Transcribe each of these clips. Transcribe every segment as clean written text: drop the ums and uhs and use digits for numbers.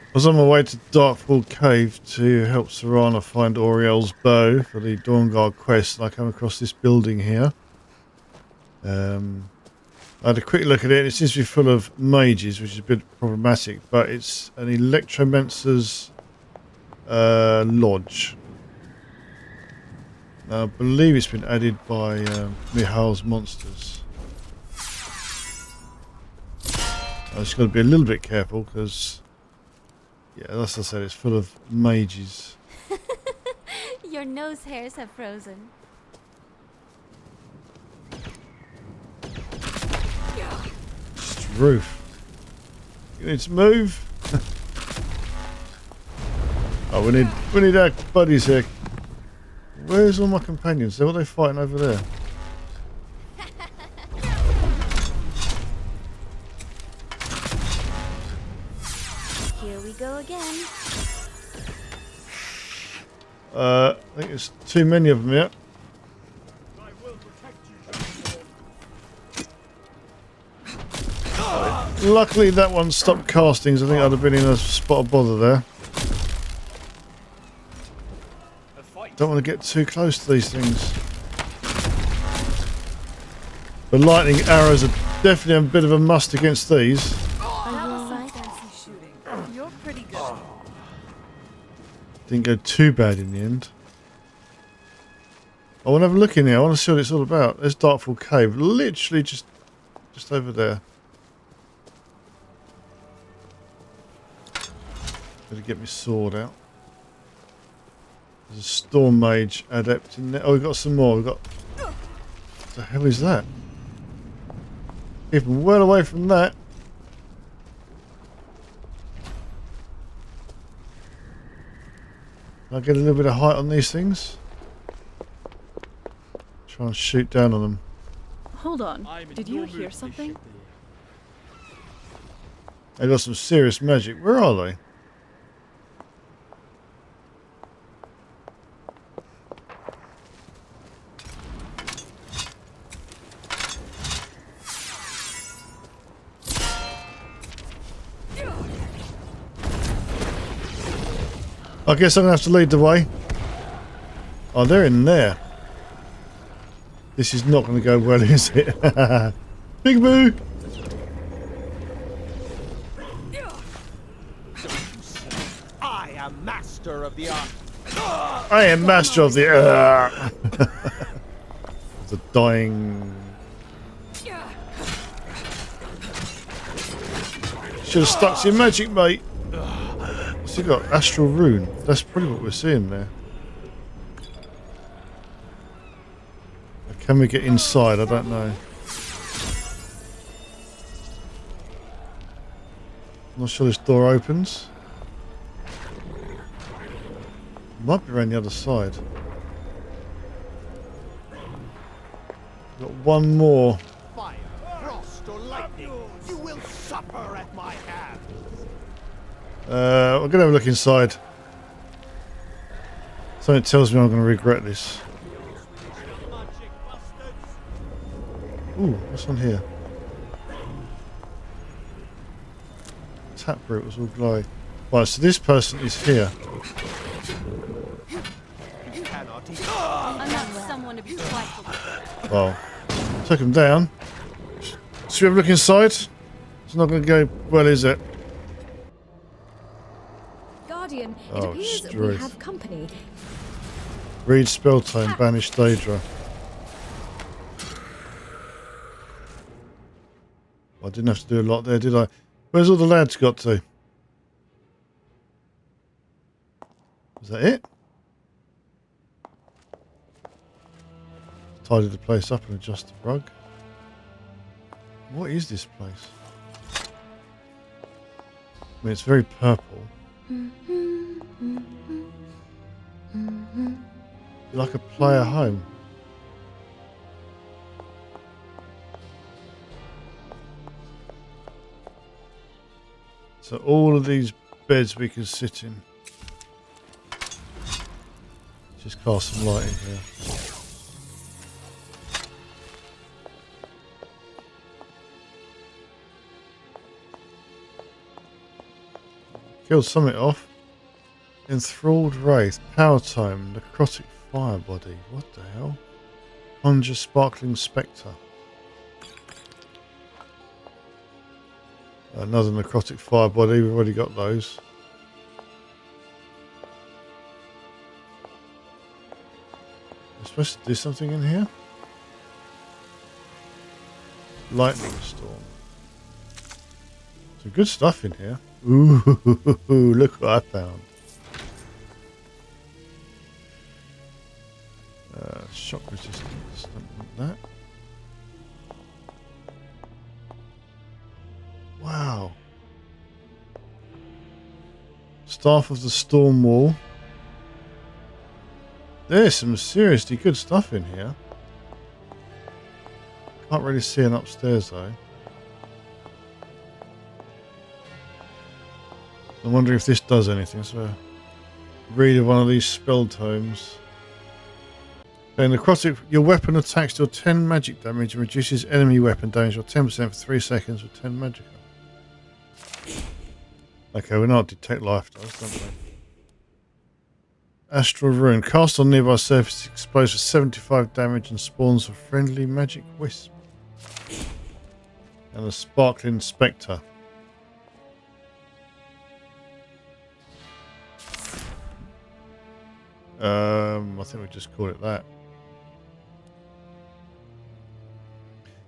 I was on my way to Darkfall Cave to help Serana find Oriel's bow for the Dawnguard quest, and I come across this building here. I had a quick look at it, and it seems to be full of mages, which is a bit problematic, but it's an electromancer's lodge. Now, I believe it's been added by Mihal's monsters. I just got to be a little bit careful because, yeah, as I said, it's full of mages. Your nose hairs have frozen. It's roof. You need to move. Oh, we need our buddies here. Where's all my companions? What are they fighting over there? Here we go again. I think there's too many of them yet. Luckily that one stopped casting, so I think I'd have been in a spot of bother there. Don't want to get too close to these things. The lightning arrows are definitely a bit of a must against these. You're pretty good. Didn't go too bad in the end. I want to have a look in here. I want to see what it's all about. There's Darkfall Cave, literally just over there. Better get my sword out. There's a Storm Mage Adept in there. Oh, we've got some more. We've got... What the hell is that? Keep them well away from that. Can I get a little bit of height on these things? Try and shoot down on them. Hold on. Did you hear something? They got some serious magic. Where are they? I guess I'm going to have to lead the way. Oh, they're in there. This is not going to go well, is it? Big boo! I am master of the art. I am master of the... the dying... Should have stuck to your magic, mate. What's he got? Astral Rune. That's probably what we're seeing there. Can we get inside? I don't know. Not sure this door opens. Might be around the other side. Got one more. Fire, frost, or lightning, you will suffer at my hands. I'm going to have a look inside. Something tells me I'm going to regret this. Ooh, what's on here? Taproot was all glowy. Right, so this person is here. I'm not someone to be trifled with. Well, took him down. Should we have a look inside? It's not going to go well, is it? Guardian, it Oh, appears we Struth. have company. Read spell tome, banish Daedra. I didn't have to do a lot there, did I? Where's all the lads got to? Is that it? Tidy the place up and adjust the rug. What is this place? I mean, it's very purple. Like a player home. So all of these beds we can sit in. Just cast some light in here. Killed something off. Enthralled Wraith. Power Tome. Necrotic Fire Body. What the hell? Conjure Sparkling Spectre. Another Necrotic Fire Body. We've already got those. We're supposed to do something in here? Lightning Storm. Some good stuff in here. Ooh, look what I found. Shock resistance. Don't want that. Wow. Staff of the Storm Wall. There's some seriously good stuff in here. Can't really see an upstairs though. I'm wondering if this does anything. So, read of one of these spell tomes. Okay, necrotic, your weapon attacks deal 10 magic damage and reduces enemy weapon damage by 10% for 3 seconds with 10 magic. Okay, we know what detect life does, don't we? Astral Rune. Cast on nearby surface explodes for 75 damage and spawns a friendly magic wisp. And a Sparkling Spectre. I think we just call it that.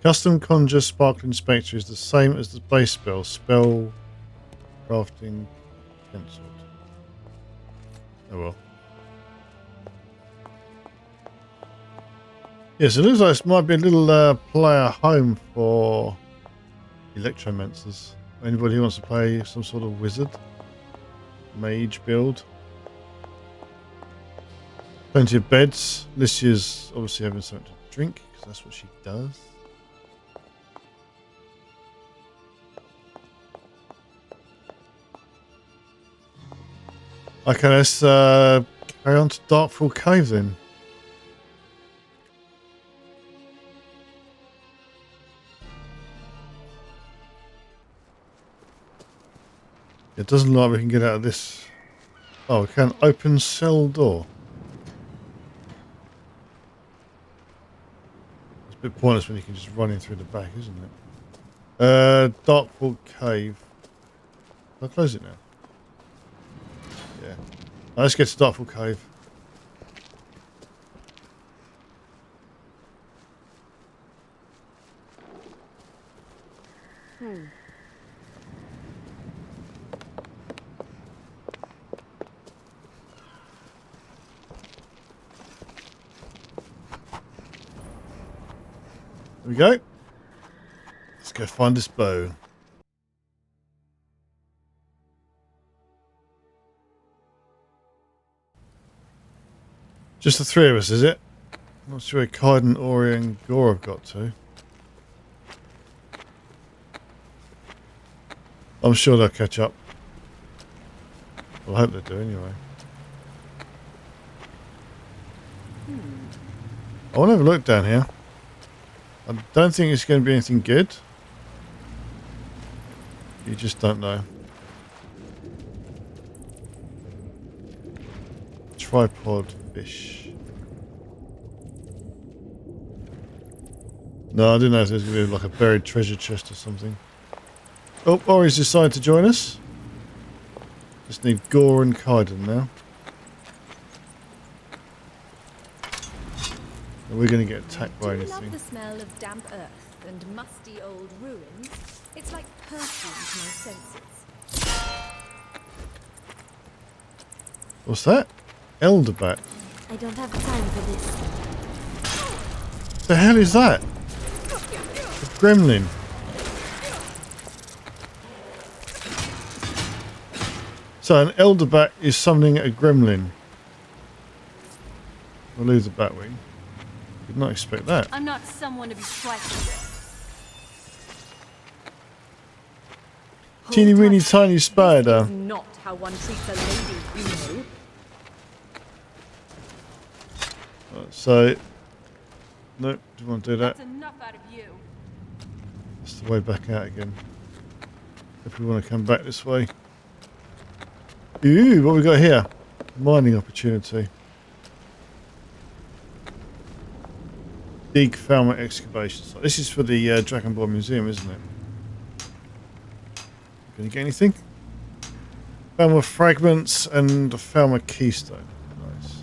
Custom Conjure Sparkling Spectre is the same as the base spell. Spell crafting cancelled. Oh well. Yes, it looks like this might be a little player home for electromancers. Anybody who wants to play some sort of wizard, mage build. Plenty of beds. Lycia's obviously having something to drink because that's what she does. Okay, let's carry on to Darkfall Cave then. It doesn't look like we can get out of this. Oh, we can open cell door. It's a bit pointless when you can just run in through the back, isn't it? Darkfall Cave. I'll close it now. Yeah. Now let's get to Darkfall Cave. There we go. Let's go find this bow. Just the three of us, is it? Not sure where Kaiden, Ori and Gore have got to. I'm sure they'll catch up. Well, I hope they do anyway. I want to have a look down here. I don't think it's going to be anything good. You just don't know. Tripod fish. No, I didn't know if there's going to be like a buried treasure chest or something. Oh, Ori's decided to join us. Just need Gore and Kaiden now. And we're going to get attacked by anything. Do you love the smell of damp earth and musty old ruins? It's like perfume to my senses. What's that? Elderbat. I don't have time for this. What the hell is that? A gremlin. So an Elderbat is summoning a gremlin. We'll lose the Batwing. Did not expect that. I'm not someone to be trifled with. Teeny weeny tiny spider. This is not how one treats a lady, you know. So, nope, do you want to do that? That's enough out of you. That's the way back out again. If we want to come back this way. Ooh, what we got here? Mining opportunity. Dig Falmer excavation site. This is for the Dragonborn Museum, isn't it? Can you get anything? Falmer fragments and a Falmer keystone. Nice.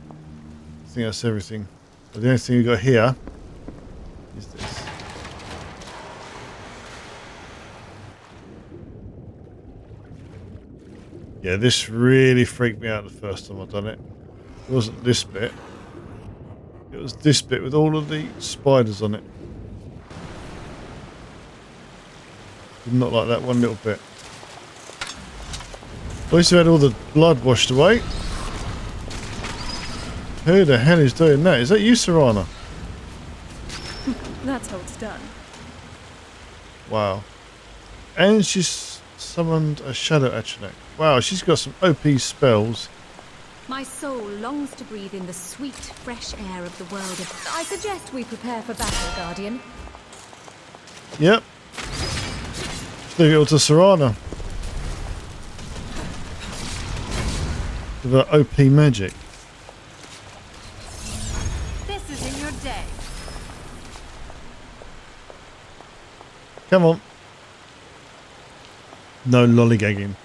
I think that's everything. But the only thing we got here is this. Yeah, this really freaked me out the first time I've done it. It wasn't this bit. It was this bit with all of the spiders on it. Did not like that one little bit. At least we had all the blood washed away. Who the hell is doing that? Is that you, Serana? That's how it's done. Wow. And she's summoned a shadow atronach. Wow, she's got some OP spells. My soul longs to breathe in the sweet, fresh air of the world of... I suggest we prepare for battle, Guardian. Yep. Let's leave it all to Serana. With her OP magic. This is in your day. Come on. No lollygagging.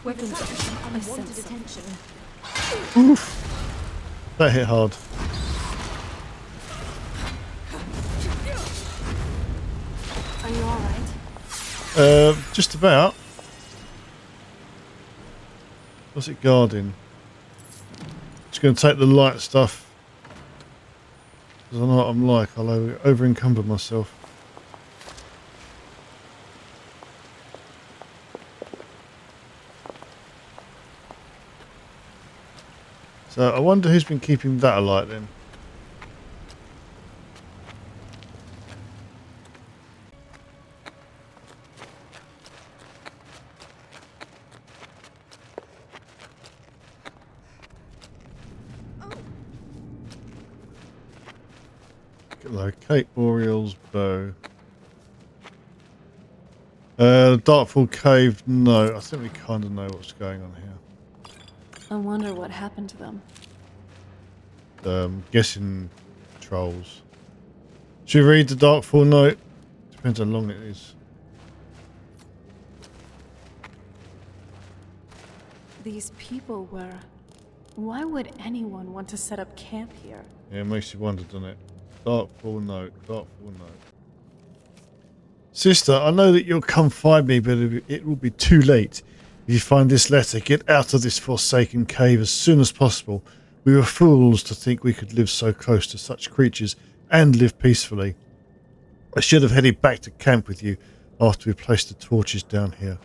Weapons option unwanted attention. Oof. That hit hard. Are you alright? Just about. What's it guarding? Just going to take the light stuff. Because I know what I'm like. I'll over encumber myself. So I wonder who's been keeping that alight then. Locate Boreal's bow. Darkfall cave, no. I think we kind of know what's going on here. I wonder what happened to them. Guessing trolls. Should we read the Darkfall note? Depends how long it is. These people were... Why would anyone want to set up camp here? Yeah, it makes you wonder, doesn't it? Darkfall note, Darkfall note. Sister, I know that you'll come find me, but it will be too late. If you find this letter, get out of this forsaken cave as soon as possible. We were fools to think we could live so close to such creatures and live peacefully. I should have headed back to camp with you after we placed the torches down here.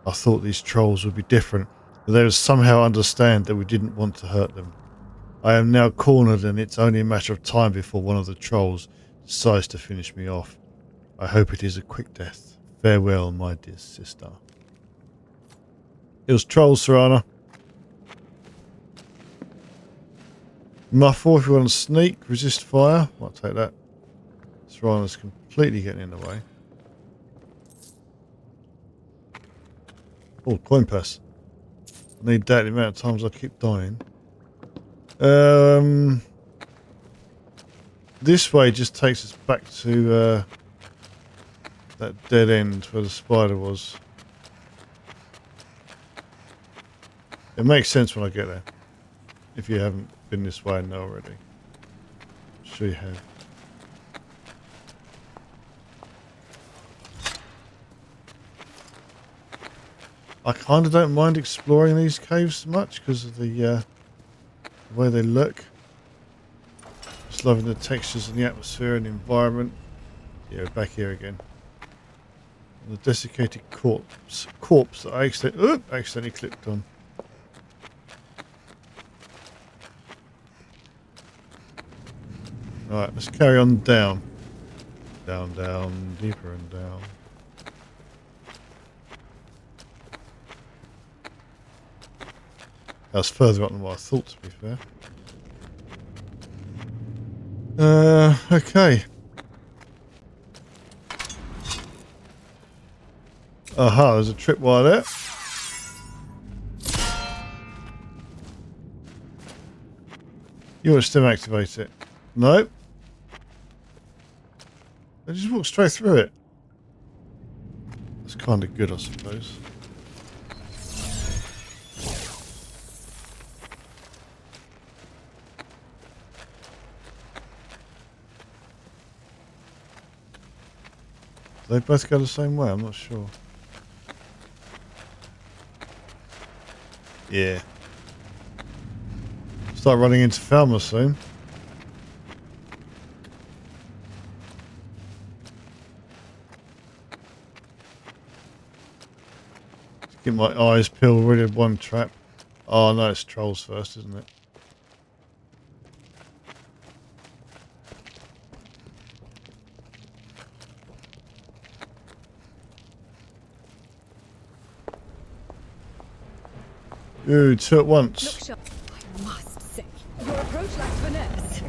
I thought these trolls would be different, but they would somehow understand that we didn't want to hurt them. I am now cornered, and it's only a matter of time before one of the trolls decides to finish me off. I hope it is a quick death. Farewell, my dear sister. It was trolls, Serana. Muffle if you want to sneak, resist fire. I'll take that. Serana's completely getting in the way. Oh, coin pass. I need that the amount of times I keep dying. This way just takes us back to that dead end where the spider was. It makes sense when I get there. If you haven't been this way and know already. I'm sure you have. I kind of don't mind exploring these caves much because of the way they look. Just loving the textures and the atmosphere and the environment. Yeah, back here again. And the desiccated corpse that I accidentally clicked on. Alright, let's carry on down. Down, down, deeper and down. That was further up than what I thought, to be fair. Okay. Aha, there's a tripwire there. You want to still activate it? No. I just walk straight through it. That's kind of good, I suppose. They both go the same way, I'm not sure. Yeah. Start running into Falmer soon. Get my eyes peeled, rid of one trap. Oh no, it's trolls first, isn't it? Ooh, two at once. Look sharp. I must say, your approach lacks finesse.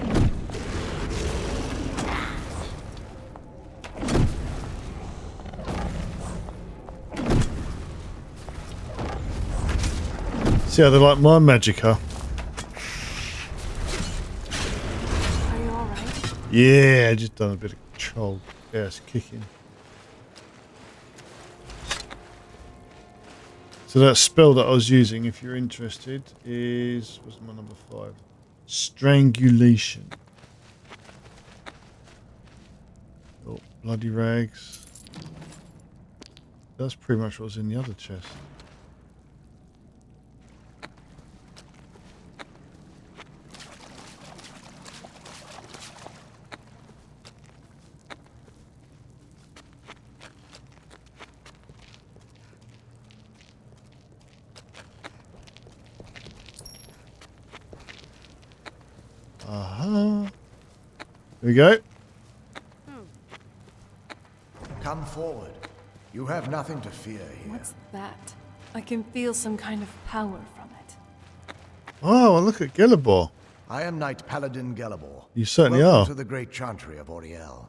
See how they like my magic, huh? Are you alright? Yeah, I just done a bit of troll ass kicking. So that spell that I was using, if you're interested, is... what's my number 5? Strangulation. Oh, bloody rags. That's pretty much what was in the other chest. Aha. Here we go. Come forward. You have nothing to fear here. What's that? I can feel some kind of power from it. Oh, look at Gelebor. I am Knight Paladin Gelebor. You certainly Welcome are. to the great chantry of Auriel.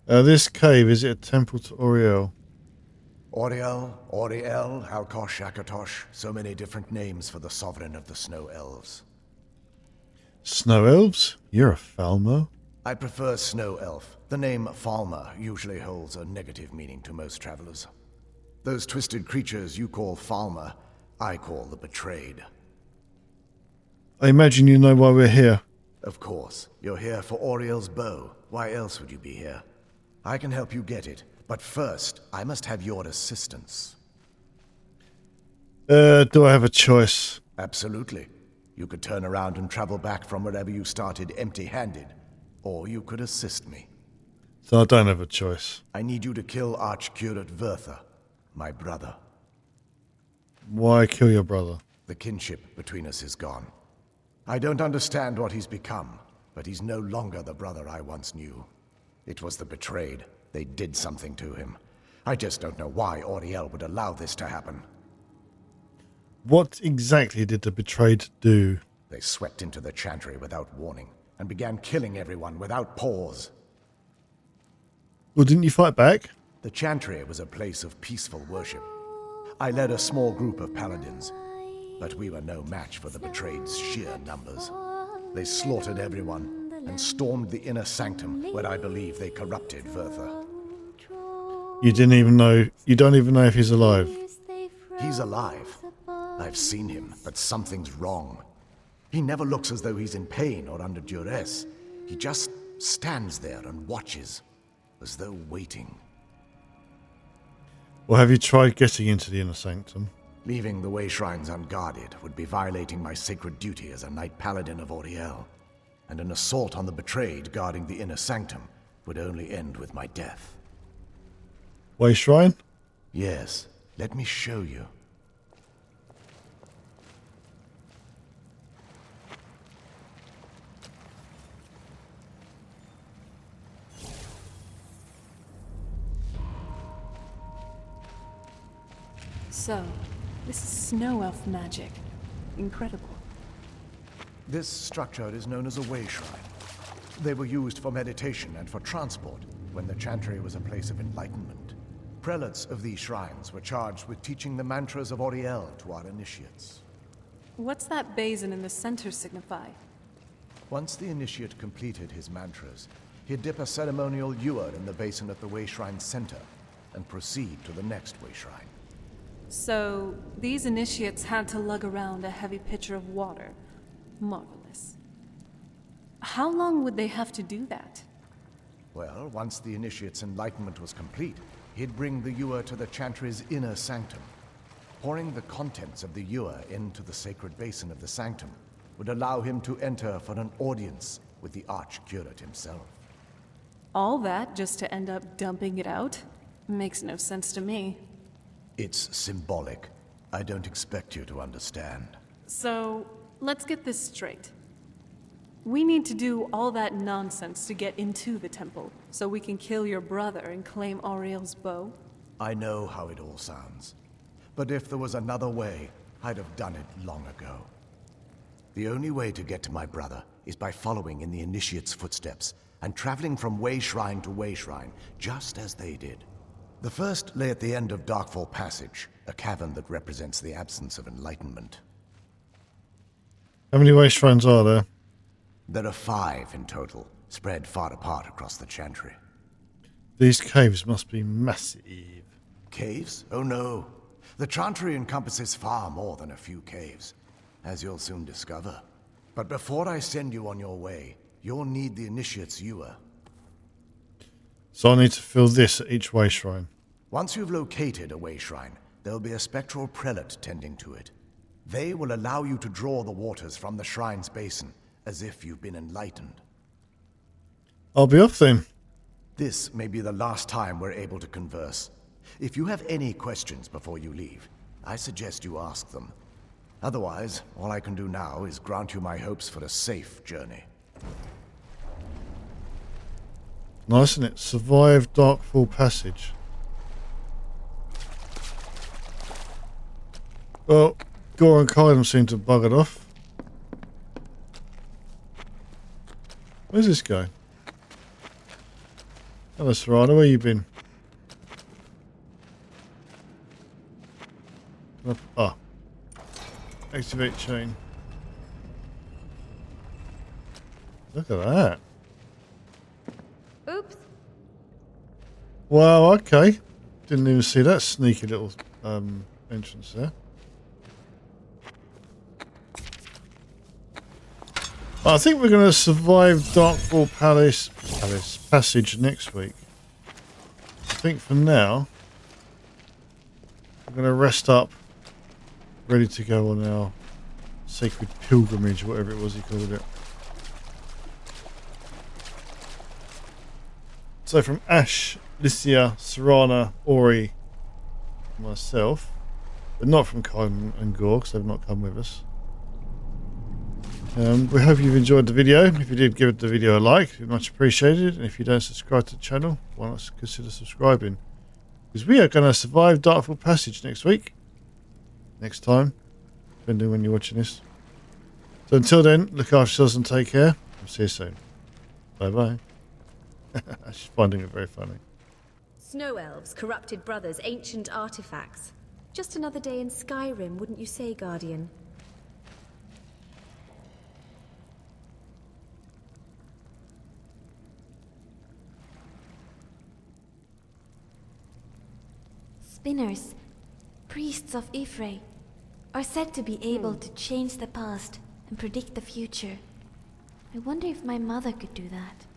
This cave, is it a temple to Auriel? Auriel, Auriel, Alkosh, Akatosh, so many different names for the sovereign of the snow elves. Snow elves? You're a Falmer. I prefer snow elf. The name Falmer usually holds a negative meaning to most travelers. Those twisted creatures you call Falmer, I call the betrayed. I imagine you know why we're here. Of course, you're here for Auriel's bow. Why else would you be here? I can help you get it, but first, I must have your assistance. Do I have a choice? Absolutely. You could turn around and travel back from wherever you started empty-handed, or you could assist me. So I don't have a choice. I need you to kill Archcurate Vertha, my brother. Why kill your brother? The kinship between us is gone. I don't understand what he's become, but he's no longer the brother I once knew. It was the betrayed. They did something to him. I just don't know why Auriel would allow this to happen. What exactly did the betrayed do? They swept into the chantry without warning, and began killing everyone without pause. Well, didn't you fight back? The chantry was a place of peaceful worship. I led a small group of paladins, but we were no match for the betrayed's sheer numbers. They slaughtered everyone, and stormed the inner sanctum, where I believe they corrupted Vertha. You don't even know if he's alive. He's alive. I've seen him, but something's wrong. He never looks as though he's in pain or under duress. He just stands there and watches, as though waiting. Well, have you tried getting into the inner sanctum? Leaving the way shrines unguarded would be violating my sacred duty as a Knight Paladin of Auriel, and an assault on the betrayed guarding the inner sanctum would only end with my death. Way shrine? Yes, let me show you. So, this is snow elf magic. Incredible. This structure is known as a way shrine. They were used for meditation and for transport, when the Chantry was a place of enlightenment. Prelates of these shrines were charged with teaching the mantras of Auriel to our initiates. What's that basin in the center signify? Once the initiate completed his mantras, he'd dip a ceremonial ewer in the basin at the Way Shrine's center and proceed to the next Way Shrine. So, these initiates had to lug around a heavy pitcher of water. Marvelous. How long would they have to do that? Well, once the initiate's enlightenment was complete, he'd bring the ewer to the Chantry's inner sanctum. Pouring the contents of the ewer into the sacred basin of the sanctum would allow him to enter for an audience with the Archcurate himself. All that just to end up dumping it out? Makes no sense to me. It's symbolic. I don't expect you to understand. So, let's get this straight. We need to do all that nonsense to get into the temple, so we can kill your brother and claim Auriel's bow? I know how it all sounds. But if there was another way, I'd have done it long ago. The only way to get to my brother is by following in the Initiate's footsteps and traveling from Way Shrine to Way Shrine, just as they did. The first lay at the end of Darkfall Passage, a cavern that represents the absence of enlightenment. How many Way Shrines are there? There are 5 in total, spread far apart across the Chantry. These caves must be massive. Caves? Oh no. The Chantry encompasses far more than a few caves, as you'll soon discover. But before I send you on your way, you'll need the Initiate's ewer. So I need to fill this at each Way Shrine. Once you've located a Way Shrine, there'll be a spectral prelate tending to it. They will allow you to draw the waters from the shrine's basin, as if you've been enlightened. I'll be off then. This may be the last time we're able to converse. If you have any questions before you leave, I suggest you ask them. Otherwise, all I can do now is grant you my hopes for a safe journey. Nice, isn't it? Survive Darkfall Passage. Well, Gore and Kylum seem to have buggered off. Where's this guy? Hello, Serrano, where you been? Ah. Activate chain. Look at that. Oops. Wow, okay. Didn't even see that sneaky little entrance there. I think we're going to survive Darkfall Passage next week. I think for now, I'm going to rest up, ready to go on our sacred pilgrimage, whatever it was he called it. So from Ash, Lycia, Serrana, Ori, myself, but not from Kylum and Gore, because they've not come with us. We hope you've enjoyed the video. If you did, give the video a like. It'd be much appreciated. And if you don't subscribe to the channel, why not consider subscribing? Because we are going to survive Darkfall Passage next week. Next time. Depending on when you're watching this. So until then, look after yourselves and take care. I'll see you soon. Bye-bye. She's finding it very funny. Snow elves, corrupted brothers, ancient artifacts. Just another day in Skyrim, wouldn't you say, Guardian? Spinners, priests of Ifrei, are said to be able to change the past and predict the future. I wonder if my mother could do that.